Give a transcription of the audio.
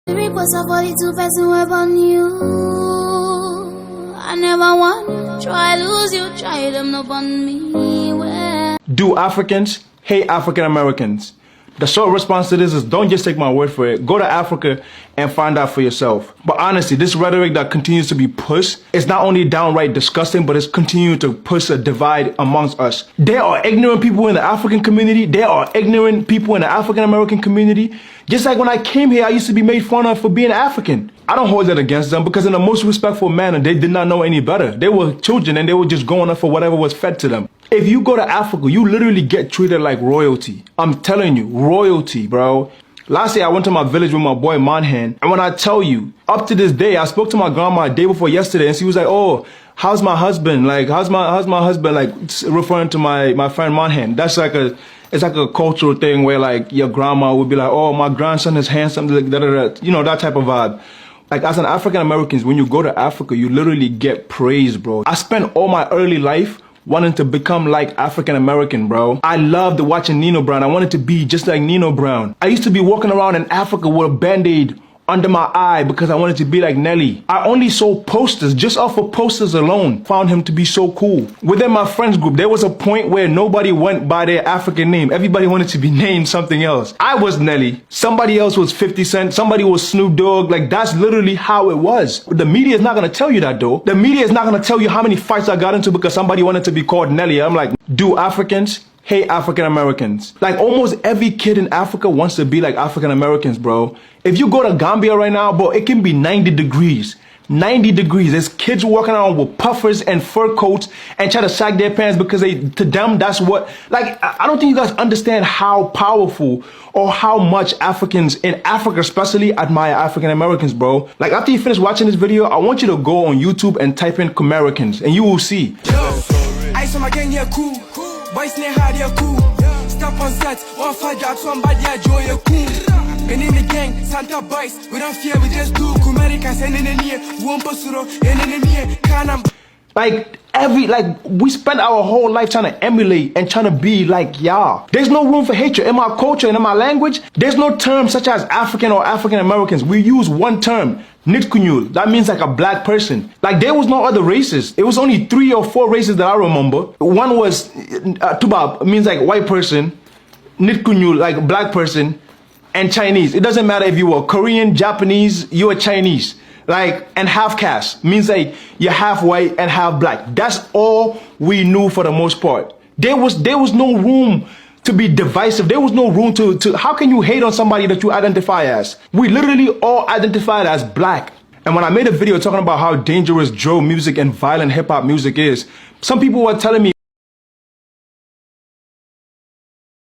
Request of 42 person web on you. I never want try lose you, try them up on me. Well, Do Africans hate African Americans? The short response to this is don't just take my word for it. Go to Africa and find out for yourself. But honestly, this rhetoric that continues to be pushed is not only downright disgusting, but it's continuing to push a divide amongst us. There are ignorant people in the African community. There are ignorant people in the African American community. Just like when I came here, I used to be made fun of for being African. I don't hold that against them because in the most respectful manner, they did not know any better. They were children and they were just going up for whatever was fed to them. If you go to Africa, you literally get treated like royalty. I'm telling you, royalty, bro. Last year, I went to my village with my boy Manhan. And when I tell you, up to this day, I spoke to my grandma a day before yesterday and she was like, oh, how's my husband? Like, how's my husband? Like, referring to my friend Manhan. That's like it's like a cultural thing where like your grandma would be like, oh, my grandson is handsome, like, da, da, da. You know, that type of vibe. Like as an African American, when you go to Africa, you literally get praise, bro. I spent all my early life wanting to become like African American, bro. I loved watching Nino Brown. I wanted to be just like Nino Brown. I used to be walking around in Africa with a band-aid under my eye because I wanted to be like Nelly. I only saw posters, just off of posters alone, found him to be so cool. Within my friends group, there was a point where nobody went by their African name. Everybody wanted to be named something else. I was Nelly. Somebody else was 50 Cent. Somebody was Snoop Dogg. Like that's literally how it was. The media is not gonna tell you that though. The media is not gonna tell you how many fights I got into because somebody wanted to be called Nelly. I'm like, do Africans hate African Americans? Like almost every kid in Africa wants to be like African Americans, bro. If you go to Gambia right now, bro, it can be 90 degrees. 90 degrees. There's kids walking around with puffers and fur coats and try to sag their pants because to them, that's what, like, I don't think you guys understand how powerful or how much Africans in Africa especially admire African Americans, bro. Like after you finish watching this video, I want you to go on YouTube and type in Comericans and you will see. Boys ne hard ya cool. Step on set, one fight that somebody a joy ya cool. And in the gang, Santa boys, we don't fear, we just do. Comericans and in the near, one posuro, and in the near, canam. Like we spend our whole life trying to emulate and trying to be like y'all. There's no room for hatred in my culture and in my language. There's no term such as African or African Americans. We use one term, Nitkunyul. That means like a black person. Like there was no other races. It was only 3 or 4 races that I remember. One was Tubab, means like white person, Nitkunyul, like black person, and Chinese. It doesn't matter if you were Korean, Japanese, you were Chinese. Like, and half caste means like you're half white and half black. That's all we knew for the most part. There was no room to be divisive. There was no room to how can you hate on somebody that you identify as? We literally all identified as black. And when I made a video talking about how dangerous drill music and violent hip hop music is, some people were telling me